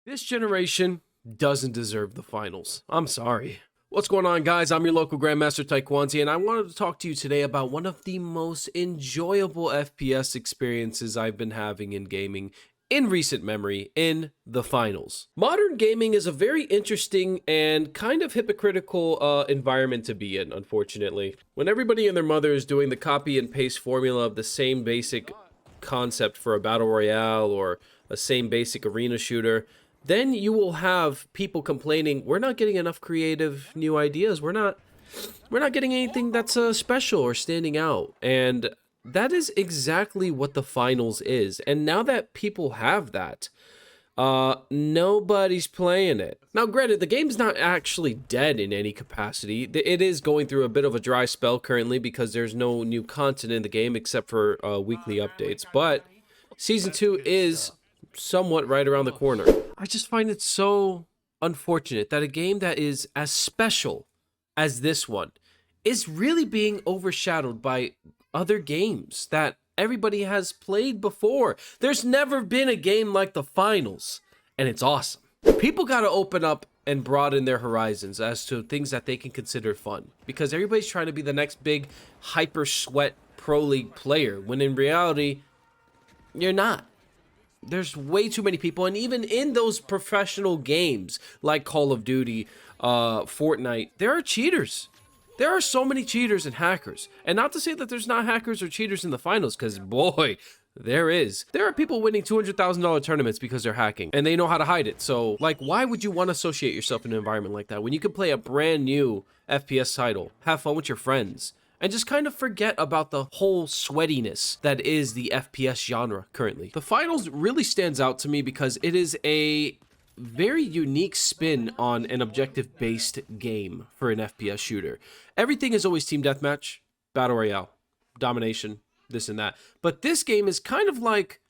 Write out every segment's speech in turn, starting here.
This generation doesn't deserve the finals. I'm sorry. What's going on, guys? I'm your local Grandmaster Taekwondo, and I wanted to talk to you today about one of the most enjoyable FPS experiences I've been having in gaming in recent memory in the finals. Modern gaming is a very interesting and kind of hypocritical environment to be in, unfortunately. When everybody and their mother is doing the copy and paste formula of the same basic concept for a battle royale or a same basic arena shooter, then you will have people complaining, we're not getting enough creative new ideas. We're not getting anything that's special or standing out. And that is exactly what the finals is. And now that people have that, nobody's playing it. Now, granted, the game's not actually dead in any capacity. It is going through a bit of a dry spell currently because there's no new content in the game except for weekly updates. But Season 2 is somewhat right around the corner. I just find it so unfortunate that a game that is as special as this one is really being overshadowed by other games that everybody has played before. There's never been a game like the finals, and it's awesome. People got to open up and broaden their horizons as to things that they can consider fun, because everybody's trying to be the next big hyper sweat pro league player, when in reality, you're not. There's way too many people, and even in those professional games like Call of Duty, Fortnite, there are cheaters. There are so many cheaters and hackers. And not to say that there's not hackers or cheaters in the finals, because boy, there is. There are people winning $200,000 tournaments because they're hacking, and they know how to hide it. So, like, why would you want to associate yourself in an environment like that when you can play a brand new FPS title, have fun with your friends, and just kind of forget about the whole sweatiness that is the FPS genre currently? The finals really stands out to me because it is a very unique spin on an objective-based game for an FPS shooter. Everything is always team deathmatch, battle royale, domination, this and that. But this game is kind of like,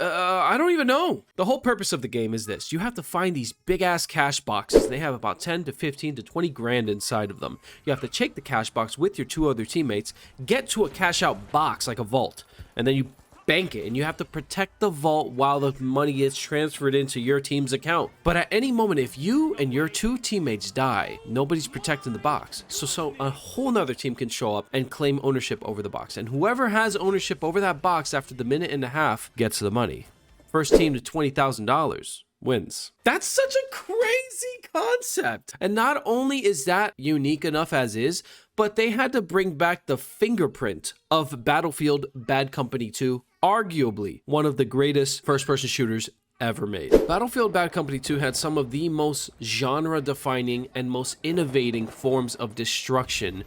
I don't even know. The whole purpose of the game is this. You have to find these big-ass cash boxes. They have about 10 to 15 to 20 grand inside of them. You have to take the cash box with your two other teammates, get to a cash-out box like a vault, and then you bank it, and you have to protect the vault while the money gets transferred into your team's account. But at any moment, if you and your two teammates die, nobody's protecting the box. So a whole nother team can show up and claim ownership over the box. And whoever has ownership over that box after the minute and a half gets the money. First team to $20,000 wins. That's such a crazy concept. And not only is that unique enough as is, but they had to bring back the fingerprint of Battlefield Bad Company 2, arguably one of the greatest first-person shooters ever made. Battlefield Bad Company 2 had some of the most genre-defining and most innovating forms of destruction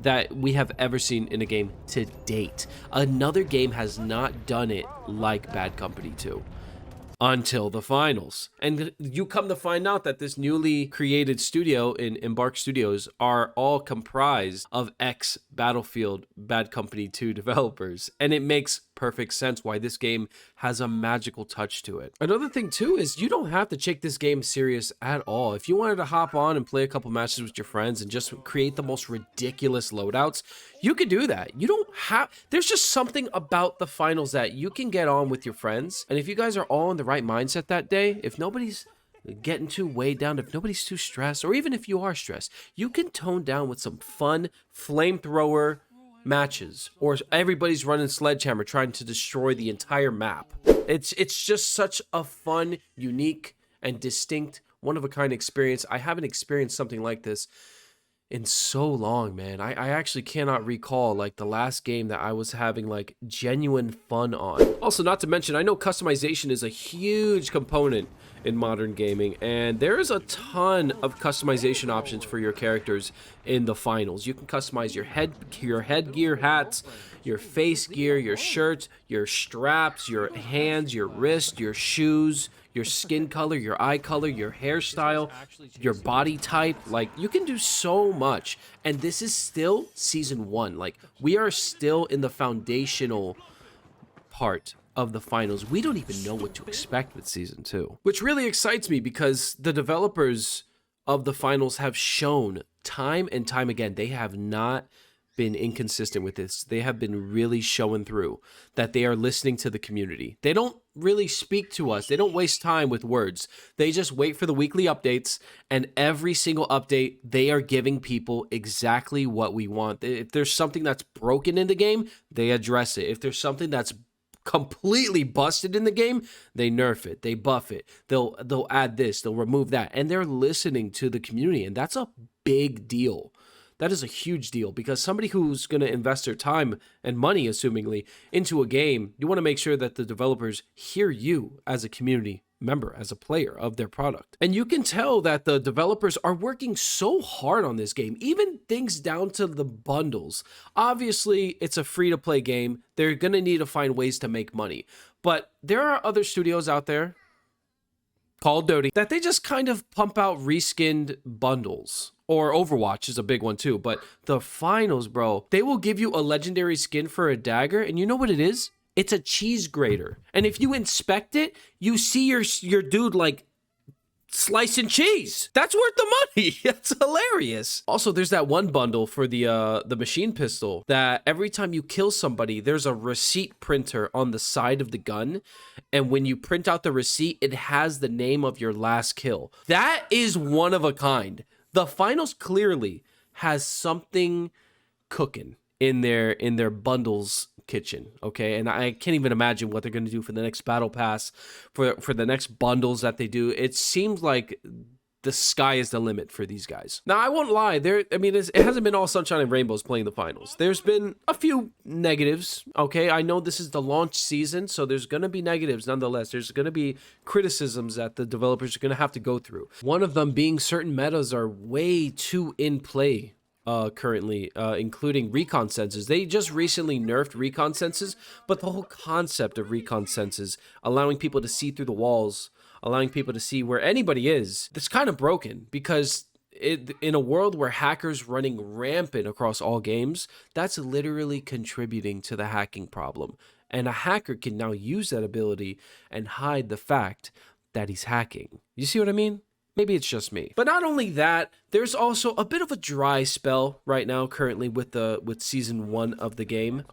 that we have ever seen in a game to date. Another game has not done it like Bad Company 2. Until the finals. And you come to find out that this newly created studio in Embark Studios are all comprised of ex-Battlefield Bad Company 2 developers. And it makes perfect sense why this game has a magical touch to it. Another thing too is you don't have to take this game serious at all. If you wanted to hop on and play a couple matches with your friends and just create the most ridiculous loadouts, you could do that. You don't have, there's just something about the finals that you can get on with your friends. And if you guys are all in the right mindset that day, if nobody's getting too weighed down, if nobody's too stressed, or even if you are stressed, you can tone down with some fun flamethrower matches, or everybody's running sledgehammer trying to destroy the entire map. It's just such a fun, unique, and distinct, one-of-a-kind experience. I haven't experienced something like this in so long, man. I actually cannot recall like the last game that I was having like genuine fun on. Also, not to mention, I know customization is a huge component in modern gaming, and there is a ton of customization options for your characters in the finals. You can customize your headgear, hats, your face gear, your shirts, your straps, your hands, your wrist, your shoes, your skin color, your eye color, your hairstyle, your body type. Like, you can do so much. And this is still season 1. Like, we are still in the foundational part of the finals. We don't even know what to expect with season 2, which really excites me because the developers of the finals have shown time and time again they have not been inconsistent with this. They have been really showing through that they are listening to the community. They don't really speak to us. They don't waste time with words. They just wait for the weekly updates, and every single update, they are giving people exactly what we want. If there's something that's broken in the game, they address it. If there's something that's completely busted in the game, they nerf it, they buff it, they'll add this, they'll remove that, and they're listening to the community, and that's a big deal. That is a huge deal, because somebody who's going to invest their time and money, assumingly, into a game, you want to make sure that the developers hear you as a community member, as a player of their product. And you can tell that the developers are working so hard on this game, even things down to the bundles. Obviously, it's a free-to-play game. They're going to need to find ways to make money. But there are other studios out there, Call of Duty, that they just kind of pump out reskinned bundles. Or Overwatch is a big one too. But the finals, bro, they will give you a legendary skin for a dagger. And you know what it is? It's a cheese grater. And if you inspect it, you see your dude like slicing cheese. That's worth the money. That's hilarious. Also, there's that one bundle for the machine pistol that every time you kill somebody, there's a receipt printer on the side of the gun. And when you print out the receipt, it has the name of your last kill. That is one of a kind. The finals clearly has something cooking in their bundles kitchen, okay? And I can't even imagine what they're going to do for the next battle pass, for the next bundles that they do. It seems like the sky is the limit for these guys. Now, I won't lie. It hasn't been all sunshine and rainbows playing the finals. There's been a few negatives, okay? I know this is the launch season, so there's going to be negatives nonetheless. There's going to be criticisms that the developers are going to have to go through. One of them being certain metas are way too in play currently, including recon senses. They just recently nerfed recon senses, but the whole concept of recon senses, allowing people to see through the walls, allowing people to see where anybody is, that's kind of broken, because in a world where hackers running rampant across all games, that's literally contributing to the hacking problem. And a hacker can now use that ability and hide the fact that he's hacking. You see what I mean? Maybe it's just me. But not only that, there's also a bit of a dry spell right now currently with season 1 of the game.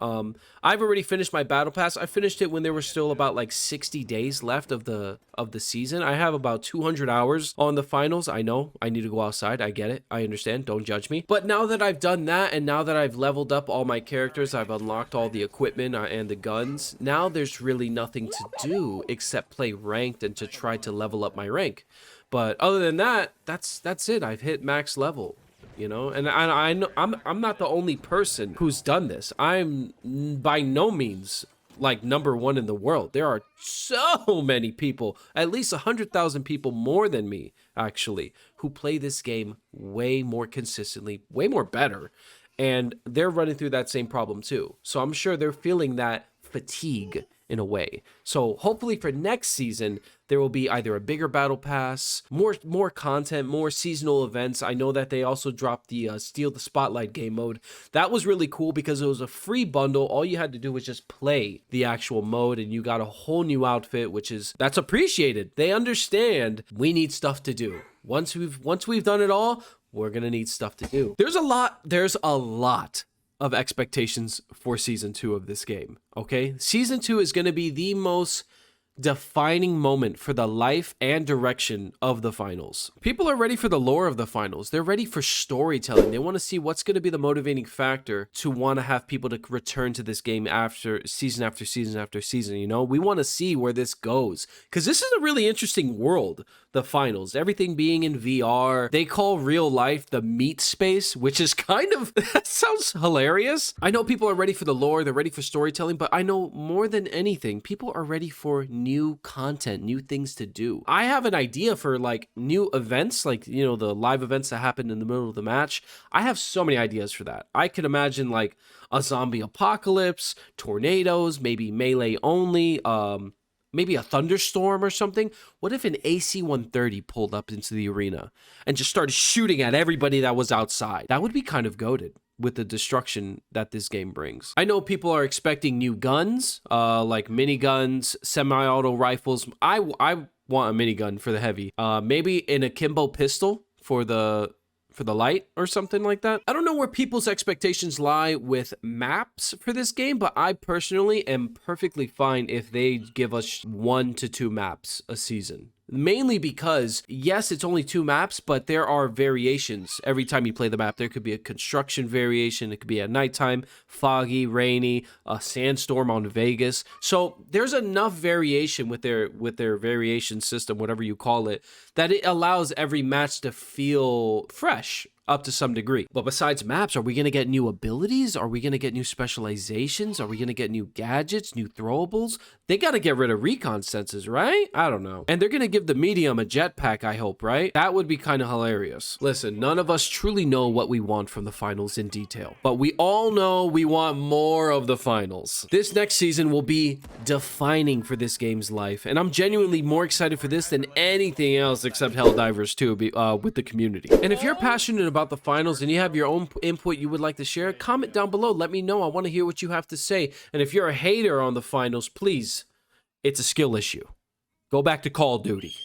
I've already finished my battle pass. I finished it when there were still about like 60 days left of the season. I have about 200 hours on the finals. I know I need to go outside. I get it. I understand. Don't judge me. But now that I've done that, and now that I've leveled up all my characters, I've unlocked all the equipment and the guns, now there's really nothing to do except play ranked and to try to level up my rank. But other than that, that's it. I've hit max level, you know, and I know I'm not the only person who's done this. I'm by no means like #1 in the world. There are so many people, at least 100,000 people more than me, actually, who play this game way more consistently, way more better, and they're running through that same problem too. So I'm sure they're feeling that fatigue in a way. So hopefully for next season, there will be either a bigger battle pass, more content, more seasonal events. I know that they also dropped the Steal the Spotlight game mode. That was really cool because it was a free bundle. All you had to do was just play the actual mode, and you got a whole new outfit, that's appreciated. They understand we need stuff to do. Once we've done it all, we're gonna need stuff to do. There's a lot of expectations for season 2 of this game, okay? Season 2 is going to be the most defining moment for the life and direction of the finals. People are ready for the lore of the finals. They're ready for storytelling. They want to see what's going to be the motivating factor to want to have people to return to this game after season after season after season, you know? We want to see where this goes, because this is a really interesting world, the finals. Everything being in VR. They call real life the meat space, which is kind of, that sounds hilarious. I know people are ready for the lore, they're ready for storytelling, but I know more than anything, people are ready for new content, new things to do. I have an idea for like new events, like, you know, the live events that happen in the middle of the match. I have so many ideas for that. I could imagine like a zombie apocalypse, tornadoes, maybe melee only, maybe a thunderstorm or something. What if an AC-130 pulled up into the arena and just started shooting at everybody that was outside? That would be kind of goated with the destruction that this game brings. I know people are expecting new guns, like miniguns, semi-auto rifles. I want a minigun for the heavy. Maybe an akimbo pistol for the for the light or something like that. I don't know where people's expectations lie with maps for this game, but I personally am perfectly fine if they give us 1 to 2 maps a season. Mainly because, yes, it's only 2 maps, but there are variations. Every time you play the map, there could be a construction variation. It could be at nighttime, foggy, rainy, a sandstorm on Vegas. So there's enough variation with their variation system, whatever you call it, that it allows every match to feel fresh up to some degree. But besides maps, are we going to get new abilities? Are we going to get new specializations? Are we going to get new gadgets, new throwables? They got to get rid of recon senses, right? I don't know. And they're going to give the medium a jetpack, I hope, right? That would be kind of hilarious. Listen, none of us truly know what we want from the finals in detail, but we all know we want more of the finals. This next season will be defining for this game's life, and I'm genuinely more excited for this than anything else except Helldivers 2 with the community. And if you're passionate about the finals and you have your own input you would like to share, comment down below. Let me know. I want to hear what you have to say. And if you're a hater on the finals, please, it's a skill issue. Go back to Call of Duty.